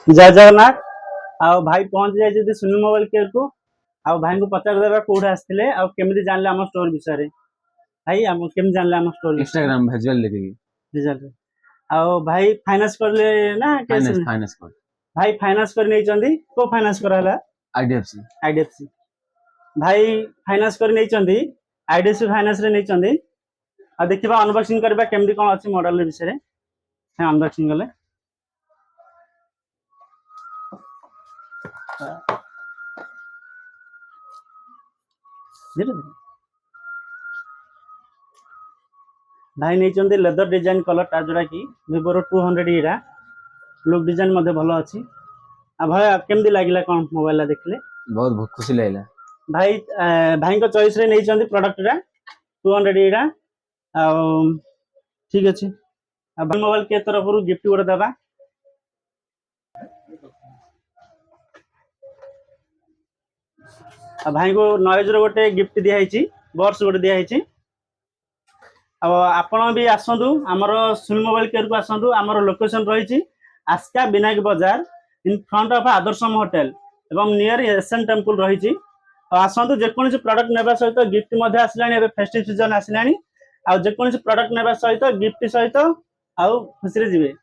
जय जगन्नाथ। आओ भाई पहुंच जाए सुनील मोबाइल केयर को। आओ भाई को पचार देवा कोड आसते आ केमी जानले आम स्टोर विषय भाई आम केमी जानले आम स्टोर इंस्टाग्राम भेजुअल देखिए रिजल्ट। आओ भाई फाइनेंस करले ना कैसे फाइनेंस फाइनेंस कर भाई फाइनेंस कर नहीं चंदी को फाइनेंस कराला आईडीएफसी आईडीएफसी भाई फाइनेंस कर नहीं चंदी आईडीएफसी फाइनेंस रे नहीं चंदी। आ देखिबा अनबॉक्सिंग करबा केमदी कोन अछि मॉडल विषय रे है अनबॉक्सिंग गले भाई नहीं चंदी लेदर डिजाइन कलर टा जोड़ा की Vivo रो 200 इरा लुक डिजाइन मध्ये भलो अछि। आ भाई केमदी लागिला कोन मोबाइल देखले बहुत खुशी लागला भाई भाई को चॉइस रे नहीं चंदी प्रोडक्ट रा 200 इरा आ ठीक अछि। आ भाई मोबाइल के तरफ रु गिफ्ट गोटे दबा आ भाई को नॉइज रो गोटे गिफ्ट दिया हिची बॉक्स गोटे दिया हिची। अब आपण भी आसतु आमर सुनील मोबाइल केयर को आसतु आमर लोकेशन रही आस्का विनायक बाजार इन फ्रंट ऑफ आदर्शम होटल एवं नियर एशियन टेम्पल रही। आसतु जेकोसी प्रोडक्ट नेबा सहित गिफ्ट मध्य आसलानी फेस्टिव सीजन आसलानी आ जेकोसी प्रोडक्ट नेबा सहित गिफ्ट सहित आउ खुशी रे जीवे।